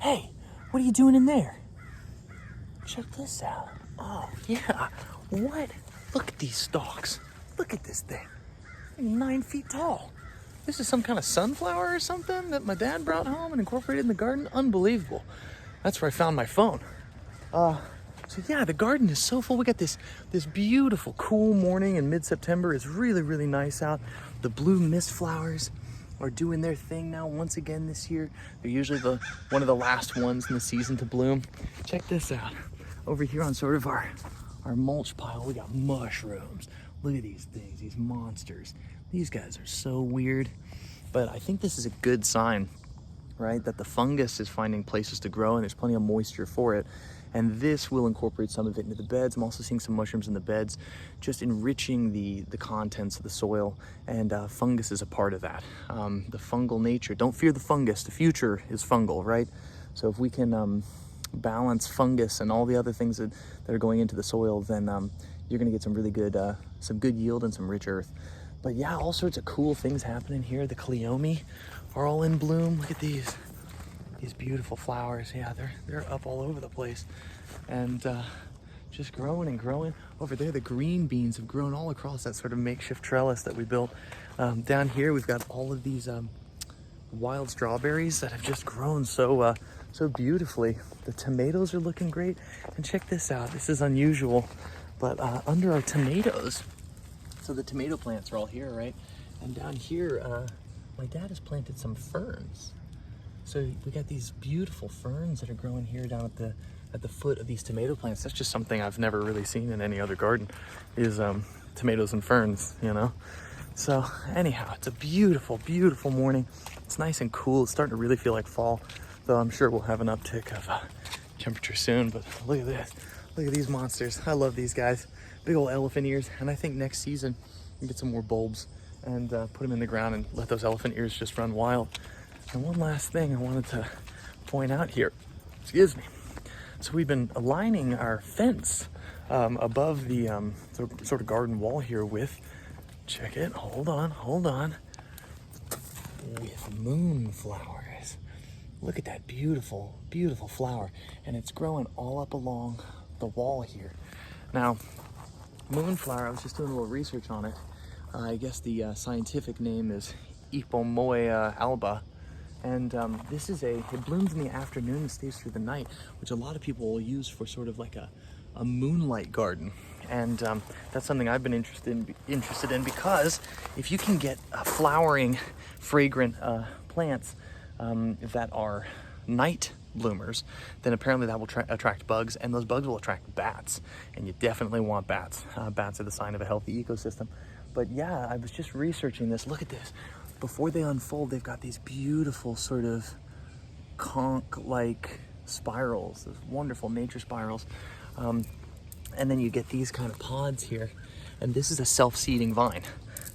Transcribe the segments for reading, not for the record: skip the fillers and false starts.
Hey, what are you doing in there? Check this out. Oh, yeah. What? Look at these stalks. Look at this thing. 9 feet tall. This is some kind of sunflower or something that my dad brought home and incorporated in the garden. Unbelievable. That's where I found my phone. So yeah, the garden is so full. We got this beautiful, cool morning in mid-September. It's really, really nice out. The blue mist flowers are doing their thing now once again this year. They're usually one of the last ones in the season to bloom. Check this out. Over here on sort of our mulch pile, we got mushrooms. Look at these things, these monsters. These guys are so weird, but I think this is a good sign, right? That the fungus is finding places to grow and there's plenty of moisture for it. And this will incorporate some of it into the beds. I'm also seeing some mushrooms in the beds, just enriching the contents of the soil, and fungus is a part of that. The fungal nature, don't fear the fungus, the future is fungal, right? So if we can balance fungus and all the other things that are going into the soil, then you're gonna get some really good, yield and some rich earth. But yeah, all sorts of cool things happening here. The cleome are all in bloom. Look at these beautiful flowers. Yeah, they're up all over the place, and just growing and growing. Over there, the green beans have grown all across that sort of makeshift trellis that we built. Down here, we've got all of these wild strawberries that have just grown so beautifully. The tomatoes are looking great, and check this out. This is unusual, but under our tomatoes, so the tomato plants are all here, right? And down here, my dad has planted some ferns. So we got these beautiful ferns that are growing here down at the foot of these tomato plants. That's just something I've never really seen in any other garden, is tomatoes and ferns, you know? So anyhow, it's a beautiful, beautiful morning. It's nice and cool. It's starting to really feel like fall, though I'm sure we'll have an uptick of temperature soon. But look at this. Look at these monsters. I love these guys. Big old elephant ears. And I think next season we can get some more bulbs and put them in the ground and let those elephant ears just run wild. And one last thing I wanted to point out here, excuse me. So we've been aligning our fence above the sort of garden wall here with, check it, hold on, with moonflowers. Look at that beautiful, beautiful flower. And it's growing all up along the wall here. Now, moonflower, I was just doing a little research on it. I guess the scientific name is Ipomoea alba. And it blooms in the afternoon and stays through the night, which a lot of people will use for sort of like a moonlight garden. And that's something I've been interested in, because if you can get flowering, fragrant plants that are night bloomers, then apparently that will attract bugs, and those bugs will attract bats, and you definitely want bats. Bats are the sign of a healthy ecosystem. But yeah, I was just researching this. Look at this. Before they unfold, they've got these beautiful sort of conch-like spirals, those wonderful nature spirals. And then you get these kind of pods here, and this is a self-seeding vine.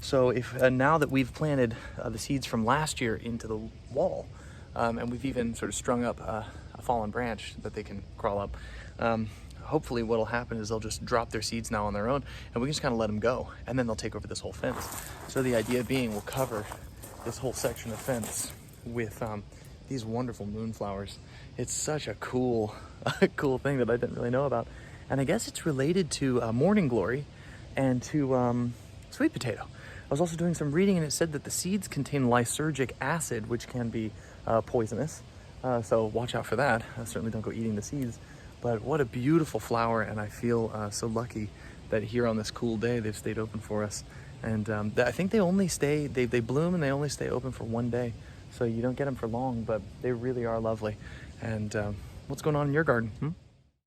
So if now that we've planted the seeds from last year into the wall, and we've even sort of strung up a fallen branch that they can crawl up, hopefully what'll happen is they'll just drop their seeds now on their own, and we can just kind of let them go, and then they'll take over this whole fence. So the idea being, we'll cover this whole section of fence with these wonderful moonflowers. It's such a cool thing that I didn't really know about. And I guess it's related to morning glory and to sweet potato. I was also doing some reading, and it said that the seeds contain lysergic acid, which can be poisonous. So watch out for that. Certainly don't go eating the seeds. But what a beautiful flower, and I feel so lucky that here on this cool day they've stayed open for us. And I think they only stay, they bloom and they only stay open for one day. So you don't get them for long, but they really are lovely. And what's going on in your garden?